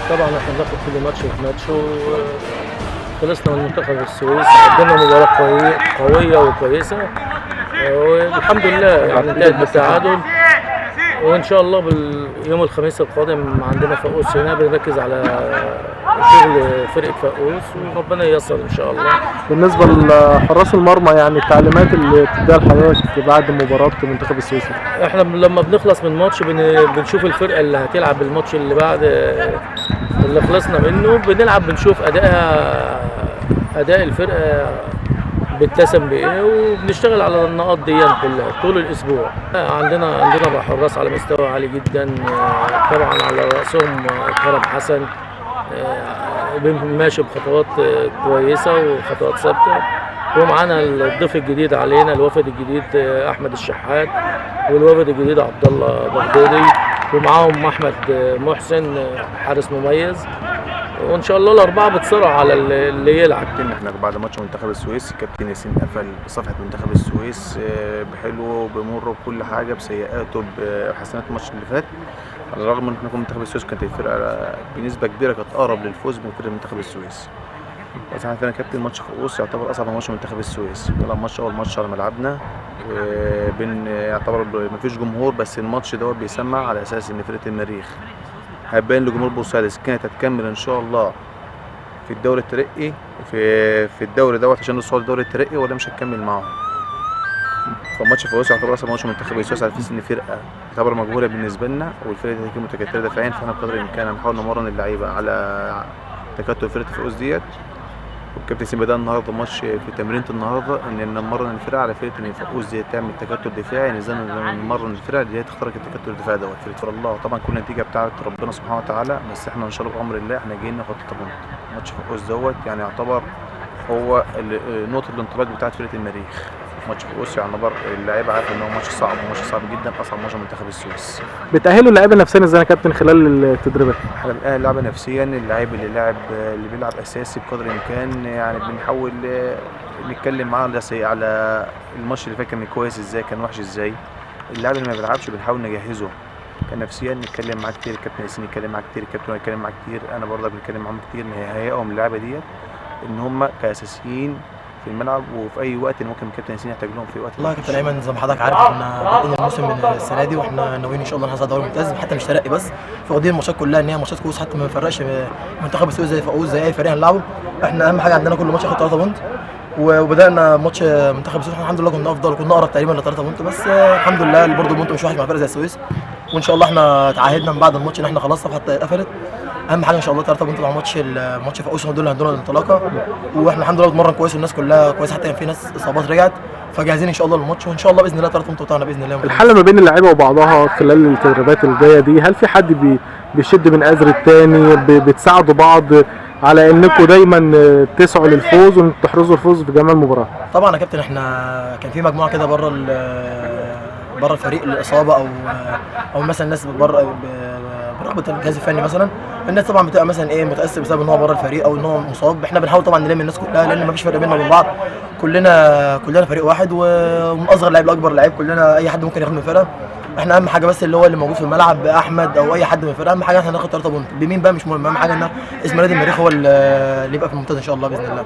طبعا احنا بناخد كل ماتش في ماتش، وخلصنا من منتخب السويس، قدمنا مباراة قوية وكويسة، والحمد لله يعني انتهت بالتعادل. وان شاء الله يوم الخميس القادم عندنا فاقوس هنا، بنركز على شغل فرقة فاقوس وربنا ييسر ان شاء الله. بالنسبه لحراس المرمى، يعني التعليمات اللي بتديها لحضرتك بعد مباراه منتخب السويس؟ احنا لما بنخلص من ماتش بنشوف الفرقة اللي هتلعب الماتش اللي بعد اللي خلصنا منه، بنلعب بنشوف اداء الفرقة بتسم بايه، وبنشتغل على النقاط دي كلها طول الاسبوع. عندنا حراس على مستوى عالي جدا، طبعا على راسهم كرم حسن، ماشي بخطوات كويسه وخطوات ثابته. ومعانا الضيف الجديد علينا، الوفد الجديد احمد الشحات، والوفد الجديد عبد الله بغدادي، ومعاهم احمد محسن حارس مميز. وان شاء الله الاربعه بتصارعوا على اللي يلعب. احنا بعد ماتش منتخب السويس كابتن ياسين قفل صفحه منتخب السويس بحلوه بمره بكل حاجه، بسيئاته بحسنات الماتش اللي فات. على الرغم ان احنا كنا منتخب السويس كانت الفرقه بنسبه كبيره كانت اقرب للفوز من فرقه منتخب السويس. بس احنا فعلا كابتن ماتش فؤوس يعتبر اصعب ماتش منتخب السويس. طلع ماتش اول ماتش على ملعبنا، يعتبر مفيش جمهور، بس الماتش دوت بيسمع على اساس ان فرقه المريخ هتبين لجمهور بورسعيد اذا كانت هتكمل ان شاء الله في الدوري الترقي في الدوري دوت عشان نصعد الدوري الترقي، ولا مش هتكمل معاهم. فماتش فؤوس يعتبر اصلا ماتش منتخب السويس على اساس ان فرقه تعتبر مجهوله بالنسبه لنا، والفرقه دي هتكون متكتله دفاعيا. فاحنا بقدر الامكان هنحاول نمرن اللعيبه على تكتل فرقه فؤوس ديت. والكابتن ياسين بدأ النهارده ماتش في تمرينة النهارده ان نمرن الفرقه على فرقه ان فؤوس دي تعمل تكتل دفاعي، نمرن الفرقه اللي هي تخترق التكتل الدفاعي دوت. فرقه الله طبعا كل نتيجه بتاعت ربنا سبحانه وتعالى، بس احنا ان شاء الله بامر الله احنا جايين ناخد الطبنت. ماتش فؤوس دوت يعني يعتبر هو نقطه الانطلاق بتاعت فرقه المريخ. ماتش فؤوس يعتبر اللعيبه عارفه ان هو ماتش صعب، وماتش صعب جدا، اصعب ماتش منتخب السويس. بتأهلوا اللعيبه نفسيا ازاي يا كابتن خلال التدريبات؟ احنا بنأهل اللعيبه نفسيا، اللعيب اللي بيلعب اساسي بقدر الامكان يعني بنحاول نتكلم معاه على الماتش اللي فات كان كويس ازاي، كان وحش ازاي. اللاعب اللي ما بيلعبش بنحاول نجهزه كان نفسيا، نتكلم معاه كتير، الكابتن ياسين يتكلم معاه كتير، الكابتن يتكلم معاه كتير، انا برضه بنتكلم معاهم كتير، نهيئهم اللعيبه ديت ان هم كاساسيين في الملعب، وفي اي وقت ممكن الكابتن ياسين يحتاج لهم في وقت. والله يا كابتن ايمن زي ما حضرتك عارف احنا بادئين الموسم من السنه دي، واحنا ناويين ان شاء الله نحصل دوري ممتاز، حتى مش ترقي بس، فواخدين الماتشات كلها ان هي ماتشات كويس، حتى ما بنفرقش منتخب السويس زي فؤوس زي اي فريق هنلعبه. احنا اهم حاجه عندنا كل ماتش ياخد 3 بونت، وبدانا ماتش منتخب السويس الحمد لله كنا افضل وكنا اقرب تقريبا ل 3 بونت، بس الحمد لله برضه البونت مش وحش مع فرقه زي السويس. وان شاء الله احنا تعهدنا من بعد الماتش ان احنا خلاص صفحه اتقفلت. اهم حاجه ان شاء الله 3 بونت مع ماتش فؤوس، دول اللي هندونا الانطلاقه. واحنا الحمد لله بنتمرن كويس والناس كلها كويس، حتى كان في ناس اصابات رجعت، فجاهزين ان شاء الله للماتش، وان شاء الله باذن الله 3 بونت بتاعنا باذن الله. الحل ما بين اللعيبه وبعضها خلال التدريبات الجايه دي، هل في حد بيشد من ازر الثاني، بتساعدوا بعض على انكم دايما تسعوا للفوز وتحرزوا الفوز في جميع المباريات؟ طبعا يا كابتن احنا كان في مجموعه كده بره الفريق الاصابه او مثلا ناس بره برغبه الجهاز الفني، مثلا الناس طبعا بتبقى مثلا ايه متاثر بسبب ان هو بره الفريق او ان هو مصاب. احنا بنحاول طبعا نلم الناس كلها، لان مفيش فرق بيننا وبين بعض، كلنا فريق واحد، ومن اصغر لعيب لاكبر لعيب كلنا اي حد ممكن ياخد من الفرقه. احنا اهم حاجه بس اللي هو اللي موجود في الملعب احمد او اي حد من الفرقه، اهم حاجه احنا ناخد 3 بونت، بمين بقى مش مهم، اهم حاجه ان اسم نادي المريخ هو اللي يبقى في الممتاز ان شاء الله باذن الله.